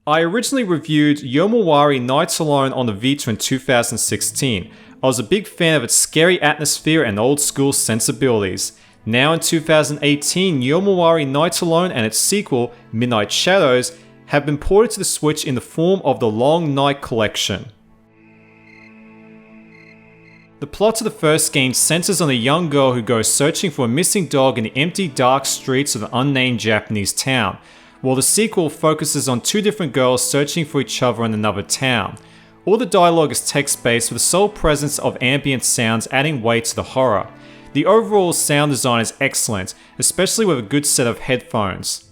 I originally reviewed Yomawari Nights Alone on the Vita in 2016. I was a big fan of its scary atmosphere and old school sensibilities. Now in 2018, Yomawari Nights Alone and its sequel, Midnight Shadows, have been ported to the Switch in the form of the Long Night Collection. The plot of the first game centers on a young girl who goes searching for a missing dog in the empty, dark streets of an unnamed Japanese town, while the sequel focuses on two different girls searching for each other in another town. All the dialogue is text-based with the sole presence of ambient sounds adding weight to the horror. The overall sound design is excellent, especially with a good set of headphones.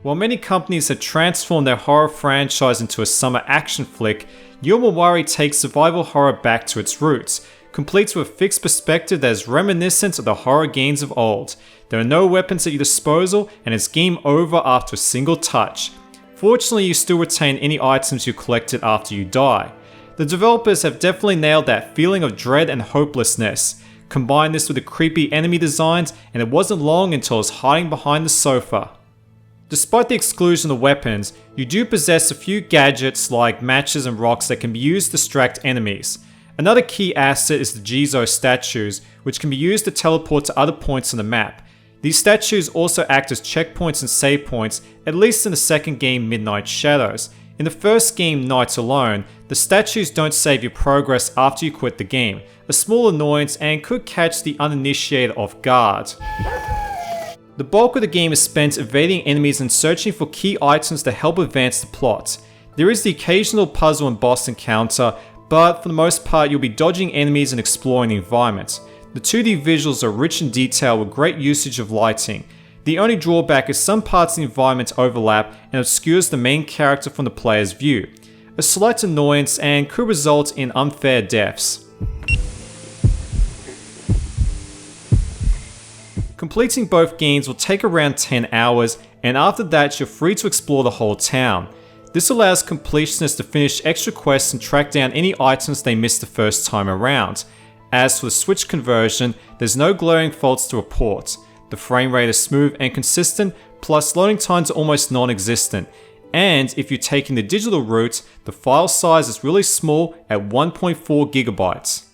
While many companies have transformed their horror franchise into a summer action flick, Yomawari takes survival horror back to its roots, complete with a fixed perspective that is reminiscent of the horror games of old. There are no weapons at your disposal, and it's game over after a single touch. Fortunately, you still retain any items you collected after you die. The developers have definitely nailed that feeling of dread and hopelessness. Combine this with the creepy enemy designs, and it wasn't long until I was hiding behind the sofa. Despite the exclusion of weapons, you do possess a few gadgets like matches and rocks that can be used to distract enemies. Another key asset is the Jizo statues, which can be used to teleport to other points on the map. These statues also act as checkpoints and save points, at least in the second game Midnight Shadows. In the first game Nights Alone, the statues don't save your progress after you quit the game, a small annoyance and could catch the uninitiated off guard. The bulk of the game is spent evading enemies and searching for key items to help advance the plot. There is the occasional puzzle and boss encounter, but for the most part you'll be dodging enemies and exploring the environment. The 2D visuals are rich in detail with great usage of lighting. The only drawback is some parts of the environment overlap and obscures the main character from the player's view. A slight annoyance and could result in unfair deaths. Completing both games will take around 10 hours, and after that you're free to explore the whole town. This allows completionists to finish extra quests and track down any items they missed the first time around. As for the Switch conversion, there's no glaring faults to report. The frame rate is smooth and consistent, plus loading times are almost non-existent. And if you're taking the digital route, the file size is really small at 1.4 gigabytes.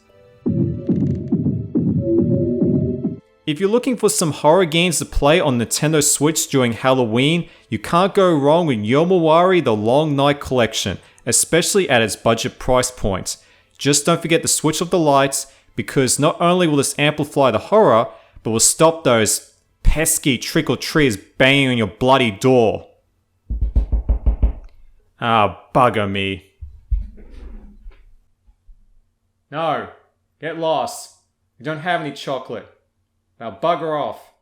If you're looking for some horror games to play on Nintendo Switch during Halloween, you can't go wrong with Yomawari The Long Night Collection, especially at its budget price point. Just don't forget to switch off the lights, because not only will this amplify the horror, but will stop those pesky trick-or-treaters banging on your bloody door. Ah, bugger me. No, get lost. We don't have any chocolate. Now bugger off.